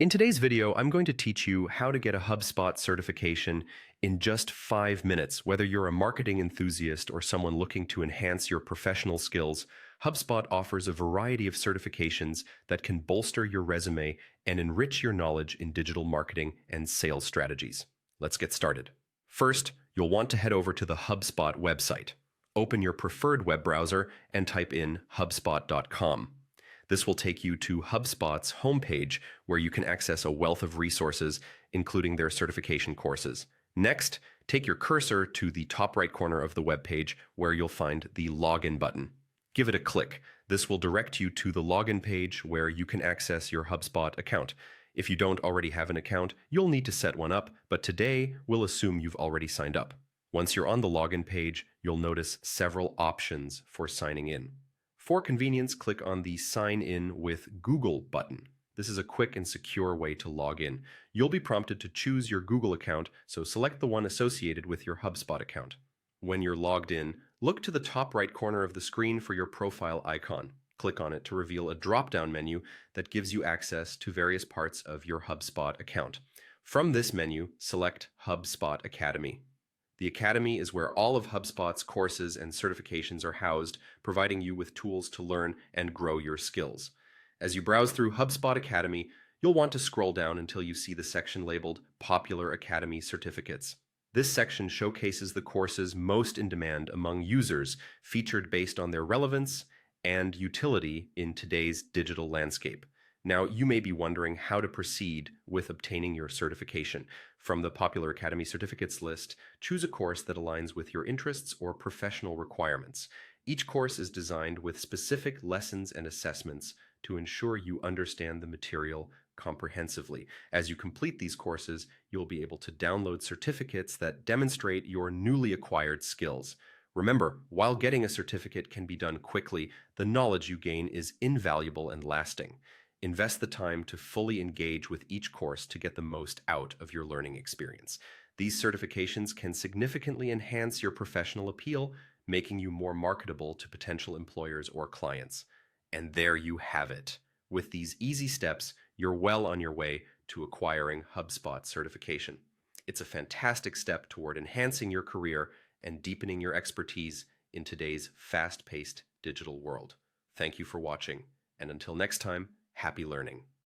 In today's video, I'm going to teach you how to get a HubSpot certification in just 5 minutes. Whether you're a marketing enthusiast or someone looking to enhance your professional skills, HubSpot offers a variety of certifications that can bolster your resume and enrich your knowledge in digital marketing and sales strategies. Let's get started. First, you'll want to head over to the HubSpot website. Open your preferred web browser and type in hubspot.com. This will take you to HubSpot's homepage, where you can access a wealth of resources, including their certification courses. Next, take your cursor to the top right corner of the web page, where you'll find the Login button. Give it a click. This will direct you to the login page where you can access your HubSpot account. If you don't already have an account, you'll need to set one up, but today we'll assume you've already signed up. Once you're on the login page, you'll notice several options for signing in. For convenience, click on the Sign In with Google button. This is a quick and secure way to log in. You'll be prompted to choose your Google account, so select the one associated with your HubSpot account. When you're logged in, look to the top right corner of the screen for your profile icon. Click on it to reveal a drop-down menu that gives you access to various parts of your HubSpot account. From this menu, select HubSpot Academy. The Academy is where all of HubSpot's courses and certifications are housed, providing you with tools to learn and grow your skills. As you browse through HubSpot Academy, you'll want to scroll down until you see the section labeled Popular Academy Certificates. This section showcases the courses most in demand among users, featured based on their relevance and utility in today's digital landscape. Now, you may be wondering how to proceed with obtaining your certification. From the Popular Academy Certificates list, choose a course that aligns with your interests or professional requirements. Each course is designed with specific lessons and assessments to ensure you understand the material comprehensively. As you complete these courses, you'll be able to download certificates that demonstrate your newly acquired skills. Remember, while getting a certificate can be done quickly, the knowledge you gain is invaluable and lasting. Invest the time to fully engage with each course to get the most out of your learning experience. These certifications can significantly enhance your professional appeal, making you more marketable to potential employers or clients. And there you have it. With these easy steps, you're well on your way to acquiring HubSpot certification. It's a fantastic step toward enhancing your career and deepening your expertise in today's fast-paced digital world. Thank you for watching, and until next time, happy learning.